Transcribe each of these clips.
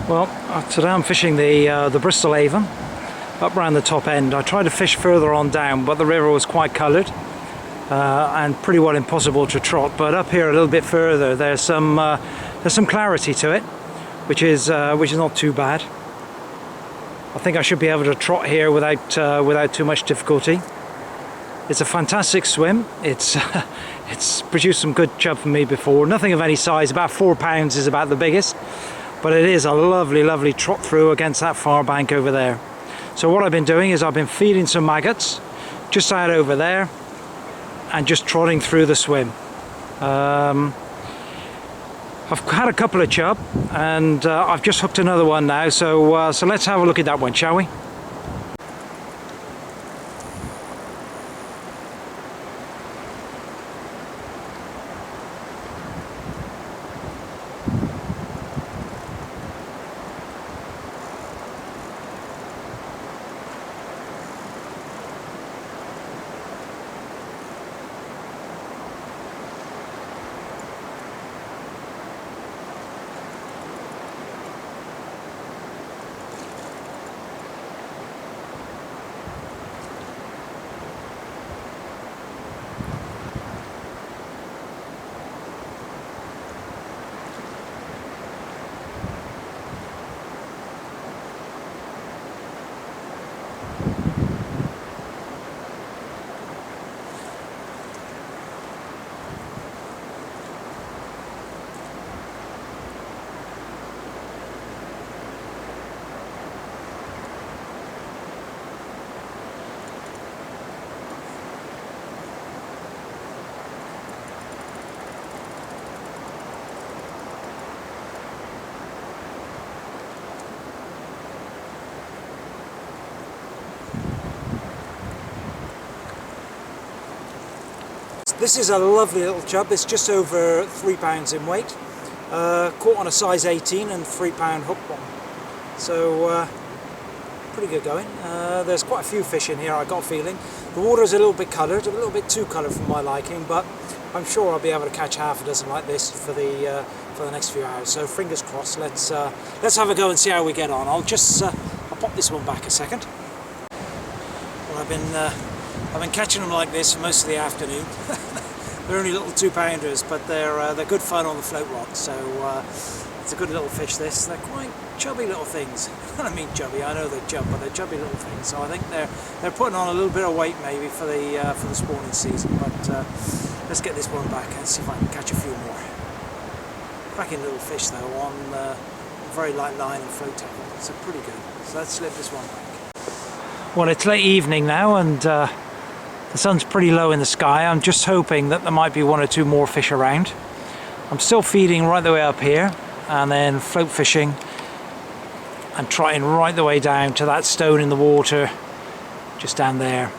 Well, today I'm fishing the Bristol Avon up around the top end. I tried to fish further on down, but the river was quite coloured and pretty well impossible to trot. But up here a little bit further, there's some clarity to it, which is not too bad. I think I should be able to trot here without too much difficulty. It's a fantastic swim. It's produced some good chub for me before. Nothing of any size. About 4 pounds is about the biggest. But it is a lovely trot through against that far bank over there. So what I've been doing is I've been feeding some maggots just out over there and just trotting through the swim. I've had a couple of chub and I've just hooked another one now, so let's have a look at that one, shall we? This is a lovely little chub. It's just over 3 pounds in weight. Caught on a size 18 and 3 pound hook one. So pretty good going. There's quite a few fish in here, I got a feeling. The water is a little bit coloured, a little bit too coloured for my liking, but I'm sure I'll be able to catch half a dozen like this for the next few hours. So fingers crossed. Let's have a go and see how we get on. I'll pop this one back a second. Well, I've been catching them like this for most of the afternoon. They're only little 2-pounders, but they're good fun on the float rod. So it's a good little fish. This, they're quite chubby little things. I mean chubby. I know they're chub, but they're chubby little things. So I think they're putting on a little bit of weight maybe for the spawning season. But let's get this one back and see if I can catch a few more. Cracking little fish though on very light line and float tackle. So pretty good. So let's slip this one back. Well, it's late evening now, and the sun's pretty low in the sky. I'm just hoping that there might be 1 or 2 more fish around. I'm still feeding right the way up here and then float fishing and trotting right the way down to that stone in the water just down there.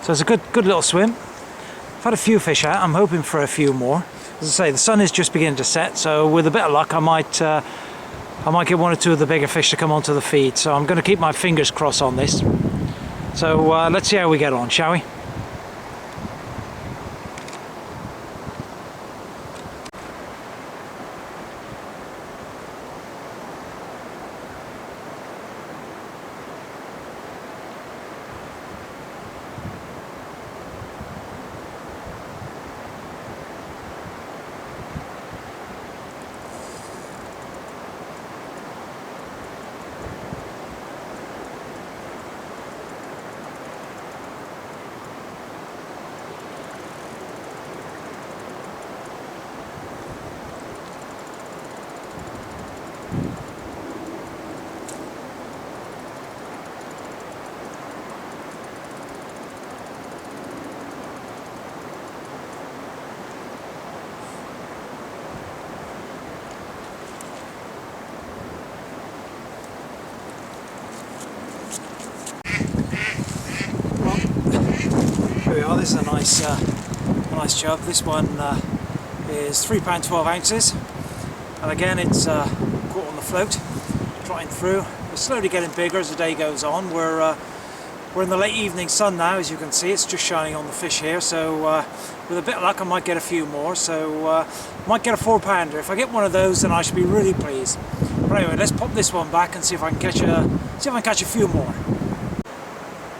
So it's a good little swim. I've had a few fish out. I'm hoping for a few more. As I say, the sun is just beginning to set, so with a bit of luck I might get 1 or 2 of the bigger fish to come onto the feed. So I'm going to keep my fingers crossed on this. So let's see how we get on, shall we? Here we are. This is a nice chub. This one is £3 12 ounces, and again it's caught on the float, trotting through. We're slowly getting bigger as the day goes on. We're We're in the late evening sun now, as you can see. It's just shining on the fish here, so with a bit of luck I might get a few more. So might get a 4-pounder. If I get one of those, then I should be really pleased. But anyway, let's pop this one back and see if I can catch a few more.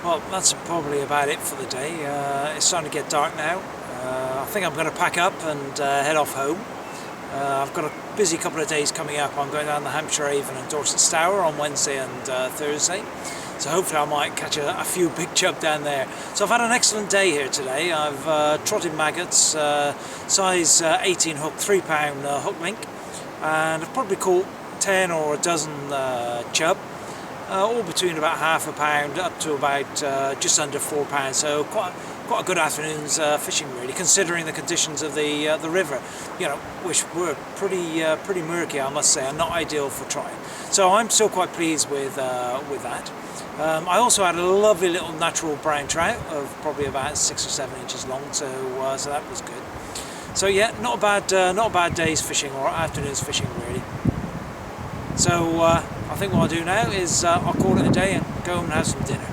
Well, that's probably about it for the day. It's starting to get dark now. I think I'm going to pack up and head off home. I've got a busy couple of days coming up. I'm going down the Hampshire Avon and Dorset Stour on Wednesday and Thursday. So hopefully I might catch a few big chub down there. So I've had an excellent day here today. I've trotted maggots, size 18 hook, 3-pound hook link, and I've probably caught 10 or a dozen chub, all between about half a pound up to about just under 4 pounds. So quite a good afternoon's fishing, really, considering the conditions of the river, you know, which were pretty murky, I must say, and not ideal for trying. So I'm still quite pleased with that. I also had a lovely little natural brown trout of probably about 6 or 7 inches long, so that was good. So yeah, not a bad day's fishing or afternoon's fishing, really. So I think what I'll do now is I'll call it a day and go home and have some dinner.